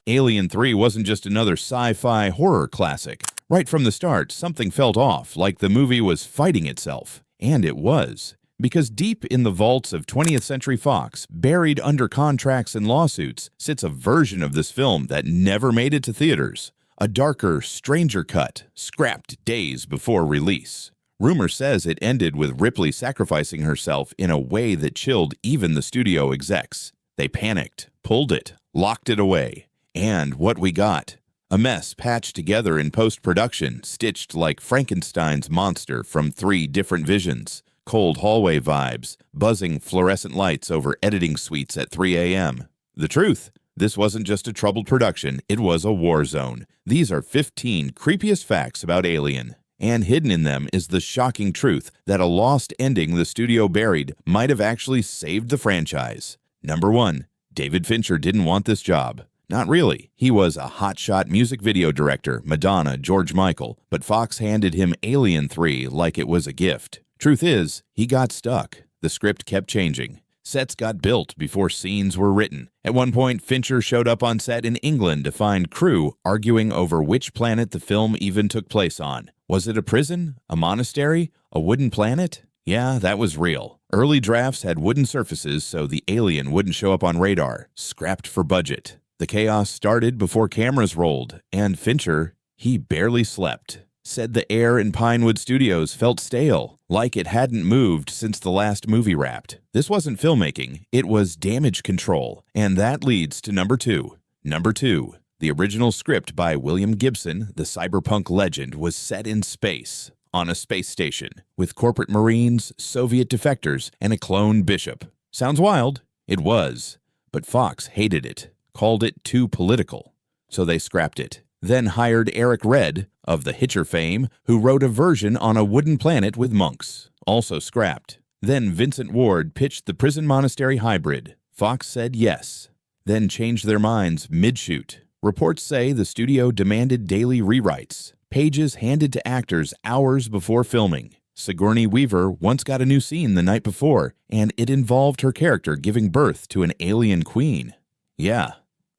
Alien 3 wasn't just another sci-fi horror classic. Right from the start, something felt off, like the movie was fighting itself. And it was. Because deep in the vaults of 20th Century Fox, buried under contracts and lawsuits, sits a version of this film that never made it to theaters. A darker, stranger cut, scrapped days before release. Rumor says it ended with Ripley sacrificing herself in a way that chilled even the studio execs. They panicked, pulled it, locked it away. And what we got? A mess patched together in post-production, stitched like Frankenstein's monster from 3 different visions. Cold hallway vibes, buzzing fluorescent lights over editing suites at 3 a.m. The truth? This wasn't just a troubled production, it was a war zone. These are 15 creepiest facts about Alien. And hidden in them is the shocking truth that a lost ending the studio buried might have actually saved the franchise. Number 1. David Fincher didn't want this job. Not really. He was a hotshot music video director, Madonna, George Michael, but Fox handed him Alien 3 like it was a gift. Truth is, he got stuck. The script kept changing. Sets got built before scenes were written. At one point, Fincher showed up on set in England to find crew arguing over which planet the film even took place on. Was it a prison? A monastery? A wooden planet? Yeah, that was real. Early drafts had wooden surfaces so the alien wouldn't show up on radar. Scrapped for budget. The chaos started before cameras rolled, and Fincher, he barely slept. Said the air in Pinewood Studios felt stale, like it hadn't moved since the last movie wrapped. This wasn't filmmaking, it was damage control, and that leads to number 2. Number 2, the original script by William Gibson, the cyberpunk legend, was set in space, on a space station, with corporate marines, Soviet defectors, and a clone bishop. Sounds wild? It was, but Fox hated it, called it too political, so they scrapped it. Then hired Eric Red, of the Hitcher fame, who wrote a version on a wooden planet with monks, also scrapped. Then Vincent Ward pitched the prison-monastery hybrid. Fox said yes. Then changed their minds mid-shoot. Reports say the studio demanded daily rewrites, pages handed to actors hours before filming. Sigourney Weaver once got a new scene the night before, and it involved her character giving birth to an alien queen. Yeah,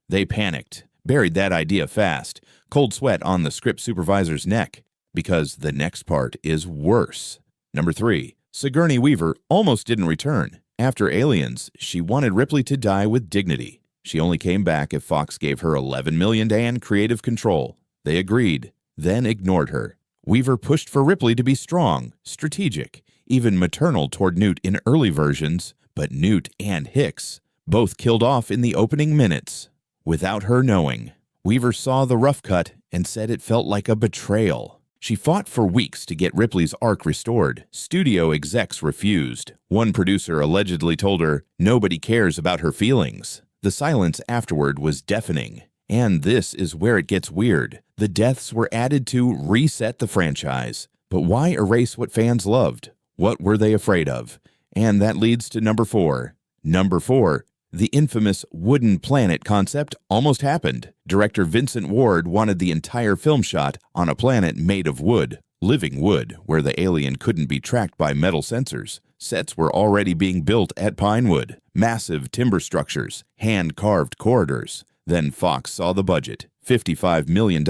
they panicked. Buried that idea fast, cold sweat on the script supervisor's neck, because the next part is worse. Number 3, Sigourney Weaver almost didn't return. After Aliens, she wanted Ripley to die with dignity. She only came back if Fox gave her $11 million and creative control. They agreed, then ignored her. Weaver pushed for Ripley to be strong, strategic, even maternal toward Newt in early versions, but Newt and Hicks both killed off in the opening minutes. Without her knowing, Weaver saw the rough cut and said it felt like a betrayal. She fought for weeks to get Ripley's arc restored. Studio execs refused. One producer allegedly told her, "Nobody cares about her feelings." The silence afterward was deafening. And this is where it gets weird. The deaths were added to reset the franchise. But why erase what fans loved? What were they afraid of? And that leads to number 4. Number 4. The infamous wooden planet concept almost happened. Director Vincent Ward wanted the entire film shot on a planet made of wood, living wood, where the alien couldn't be tracked by metal sensors. Sets were already being built at Pinewood. Massive timber structures, hand-carved corridors. Then Fox saw the budget, $55 million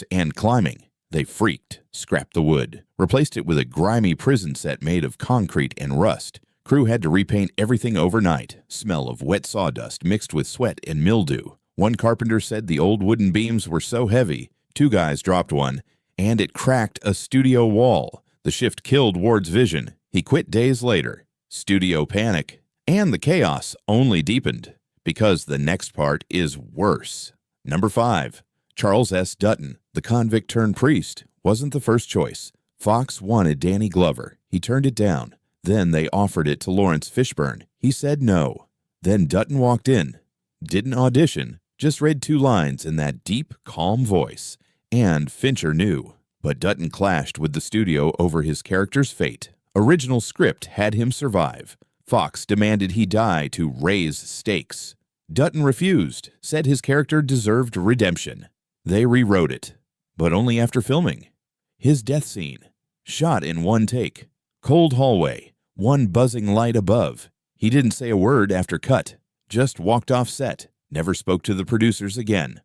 and climbing. They freaked, scrapped the wood, replaced it with a grimy prison set made of concrete and rust. Crew had to repaint everything overnight. Smell of wet sawdust mixed with sweat and mildew. One carpenter said the old wooden beams were so heavy, 2 guys dropped one, and it cracked a studio wall. The shift killed Ward's vision. He quit days later. Studio panic. And the chaos only deepened, because the next part is worse. Number 5. Charles S. Dutton, the convict-turned-priest, wasn't the first choice. Fox wanted Danny Glover. He turned it down. Then they offered it to Lawrence Fishburne. He said no. Then Dutton walked in. Didn't audition, just read 2 lines in that deep, calm voice. And Fincher knew. But Dutton clashed with the studio over his character's fate. Original script had him survive. Fox demanded he die to raise stakes. Dutton refused, said his character deserved redemption. They rewrote it, but only after filming. His death scene, shot in 1 take. Cold hallway, 1 buzzing light above. He didn't say a word after cut, just walked off set, never spoke to the producers again.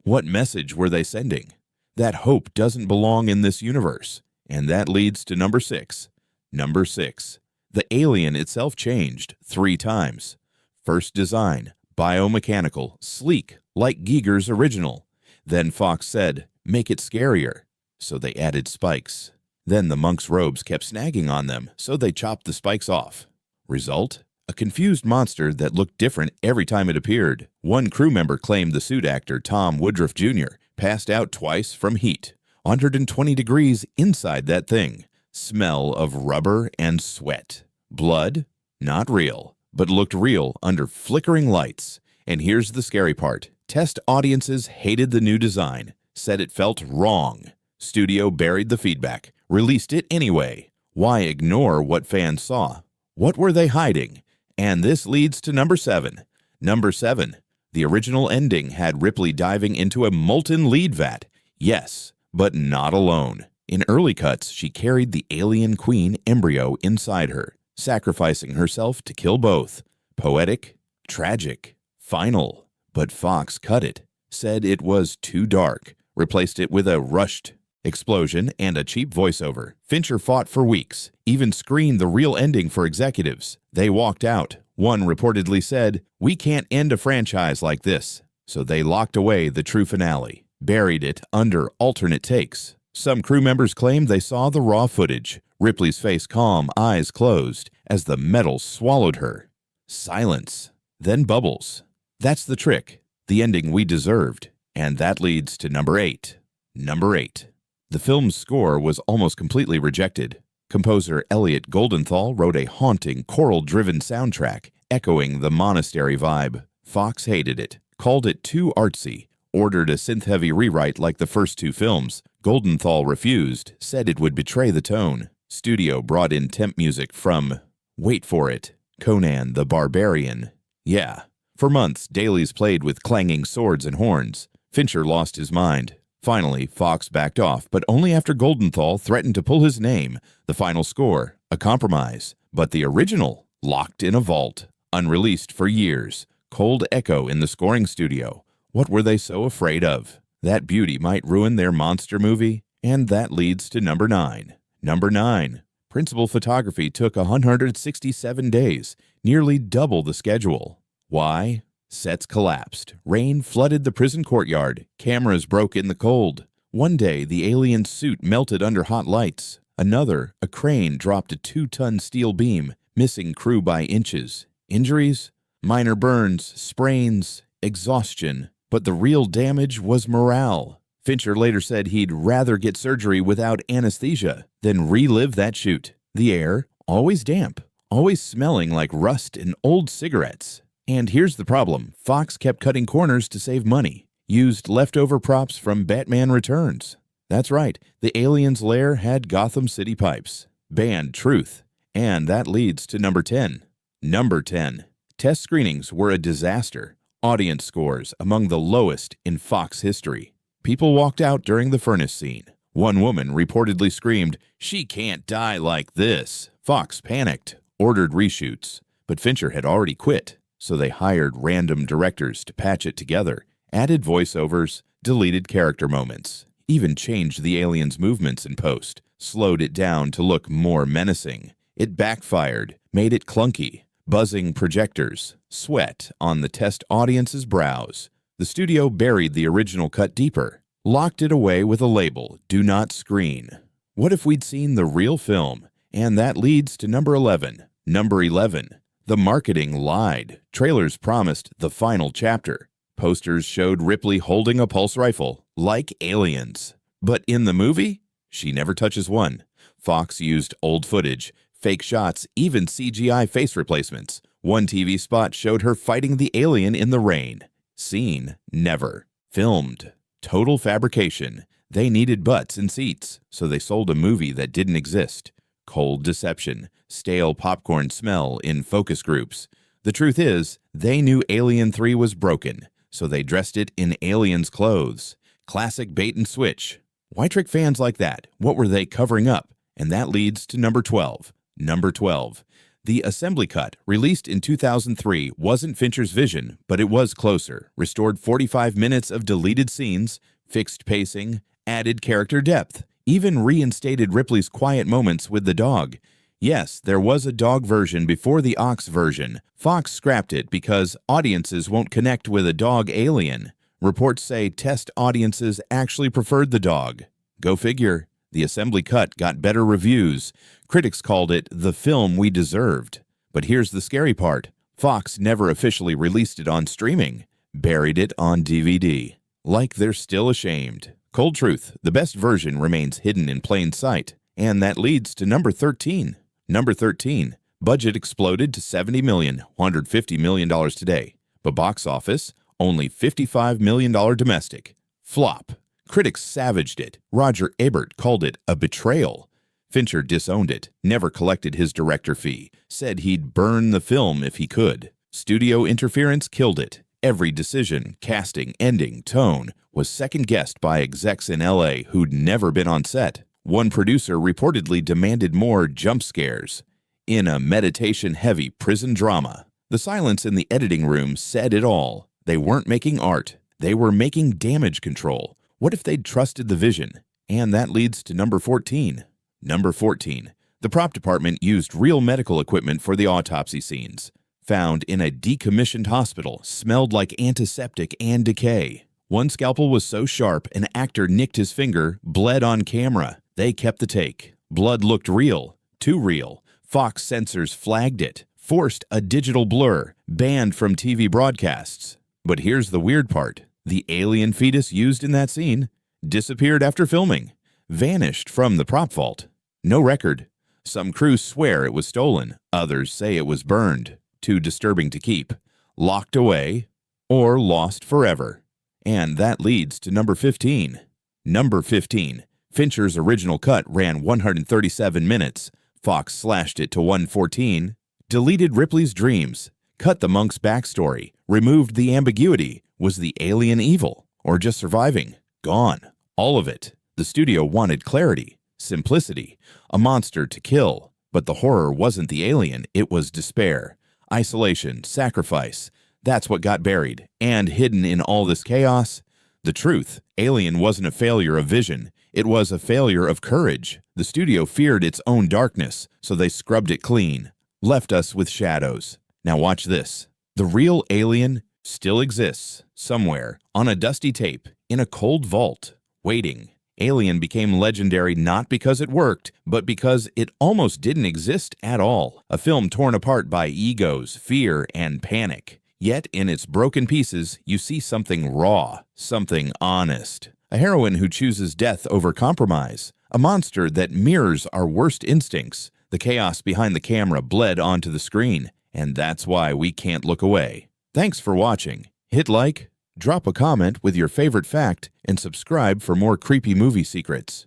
What message were they sending? That hope doesn't belong in this universe. And that leads to number 6. Number 6. The alien itself changed 3 times. First design, biomechanical, sleek, like Giger's original. Then Fox said, make it scarier. So they added spikes. Then the monk's robes kept snagging on them, so they chopped the spikes off. Result? A confused monster that looked different every time it appeared. One crew member claimed the suit actor, Tom Woodruff Jr., passed out twice from heat. 120 degrees inside that thing. Smell of rubber and sweat. Blood? Not real, but looked real under flickering lights. And here's the scary part. Test audiences hated the new design, said it felt wrong. Studio buried the feedback, released it anyway. Why ignore what fans saw? What were they hiding? And this leads to number 7. Number 7. The original ending had Ripley diving into a molten lead vat. Yes, but not alone. In early cuts, she carried the alien queen embryo inside her, sacrificing herself to kill both. Poetic, tragic, final. But Fox cut it, said it was too dark, replaced it with a rushed explosion and a cheap voiceover. Fincher fought for weeks, even screened the real ending for executives. They walked out. One reportedly said, "We can't end a franchise like this." So they locked away the true finale, buried it under alternate takes. Some crew members claimed they saw the raw footage, Ripley's face calm, eyes closed, as the metal swallowed her. Silence, then bubbles. That's the trick, the ending we deserved. And that leads to number 8. Number 8. The film's score was almost completely rejected. Composer Elliot Goldenthal wrote a haunting, choral-driven soundtrack, echoing the monastery vibe. Fox hated it, called it too artsy, ordered a synth-heavy rewrite like the first 2 films. Goldenthal refused, said it would betray the tone. Studio brought in temp music from, wait for it, Conan the Barbarian. Yeah. For months, dailies played with clanging swords and horns. Fincher lost his mind. Finally, Fox backed off, but only after Goldenthal threatened to pull his name. The final score, a compromise. But the original, locked in a vault, unreleased for years. Cold echo in the scoring studio. What were they so afraid of? That beauty might ruin their monster movie? And that leads to number 9. Number 9. Principal photography took 167 days, nearly double the schedule. Why? Sets collapsed. Rain flooded the prison courtyard. Cameras broke in the cold. One day, the alien suit melted under hot lights. Another, a crane dropped a 2-ton steel beam, missing crew by inches. Injuries? Minor burns, sprains, exhaustion. But the real damage was morale. Fincher later said he'd rather get surgery without anesthesia than relive that shoot. The air, always damp, always smelling like rust and old cigarettes. And here's the problem. Fox kept cutting corners to save money, used leftover props from Batman Returns. That's right, the alien's lair had Gotham City pipes, banned truth, and that leads to number 10. Number 10. Test screenings were a disaster. Audience scores among the lowest in Fox history. People walked out during the furnace scene. One woman reportedly screamed, "She can't die like this." Fox panicked, ordered reshoots, but Fincher had already quit. So they hired random directors to patch it together, added voiceovers, deleted character moments, even changed the alien's movements in post, slowed it down to look more menacing. It backfired, made it clunky, buzzing projectors, sweat on the test audience's brows. The studio buried the original cut deeper, locked it away with a label, "Do not screen." What if we'd seen the real film? And that leads to number 11. Number 11. The marketing lied. Trailers promised the final chapter. Posters showed Ripley holding a pulse rifle, like aliens. But in the movie, she never touches one. Fox used old footage, fake shots, even CGI face replacements. One TV spot showed her fighting the alien in the rain. Seen, never. Filmed. Total fabrication. They needed butts and seats, so they sold a movie that didn't exist. Cold deception. Stale popcorn smell in focus groups. The truth is, they knew Alien 3 was broken, so they dressed it in aliens' clothes. Classic bait and switch. Why trick fans like that? What were they covering up? And that leads to number 12. Number 12. The assembly cut, released in 2003, wasn't Fincher's vision, but it was closer. Restored 45 minutes of deleted scenes, fixed pacing, added character depth, even reinstated Ripley's quiet moments with the dog. Yes, there was a dog version before the ox version. Fox scrapped it because audiences won't connect with a dog alien. Reports say test audiences actually preferred the dog. Go figure. The assembly cut got better reviews. Critics called it the film we deserved. But here's the scary part. Fox never officially released it on streaming. Buried it on DVD. Like they're still ashamed. Cold truth, the best version remains hidden in plain sight. And that leads to number 13. Number 13. Budget exploded to $70 million, $150 million today. But box office, only $55 million domestic. Flop. Critics savaged it. Roger Ebert called it a betrayal. Fincher disowned it, never collected his director fee, said he'd burn the film if he could. Studio interference killed it. Every decision, casting, ending, tone, was second-guessed by execs in LA who'd never been on set. One producer reportedly demanded more jump scares. In a meditation-heavy prison drama, the silence in the editing room said it all. They weren't making art. They were making damage control. What if they'd trusted the vision? And that leads to number 14. Number 14. The prop department used real medical equipment for the autopsy scenes. Found in a decommissioned hospital, smelled like antiseptic and decay. One scalpel was so sharp an actor nicked his finger, bled on camera. They kept the take. Blood looked real. Too real. Fox censors flagged it. Forced a digital blur. Banned from TV broadcasts. But here's the weird part. The alien fetus used in that scene disappeared after filming. Vanished from the prop vault. No record. Some crews swear it was stolen. Others say it was burned. Too disturbing to keep. Locked away. Or lost forever. And that leads to number 15. Number 15. Fincher's original cut ran 137 minutes. Fox slashed it to 114. Deleted Ripley's dreams. Cut the monk's backstory. Removed the ambiguity. Was the alien evil? Or just surviving? Gone. All of it. The studio wanted clarity. Simplicity. A monster to kill. But the horror wasn't the alien. It was despair. Isolation. Sacrifice. That's what got buried. And hidden in all this chaos, the truth. Alien wasn't a failure of vision. It was a failure of courage. The studio feared its own darkness, so they scrubbed it clean. Left us with shadows. Now watch this. The real alien still exists, somewhere, on a dusty tape, in a cold vault, waiting. Alien became legendary not because it worked, but because it almost didn't exist at all. A film torn apart by egos, fear, and panic. Yet in its broken pieces, you see something raw, something honest. A heroine who chooses death over compromise. A monster that mirrors our worst instincts. The chaos behind the camera bled onto the screen, and that's why we can't look away. Thanks for watching. Hit like, drop a comment with your favorite fact, and subscribe for more creepy movie secrets.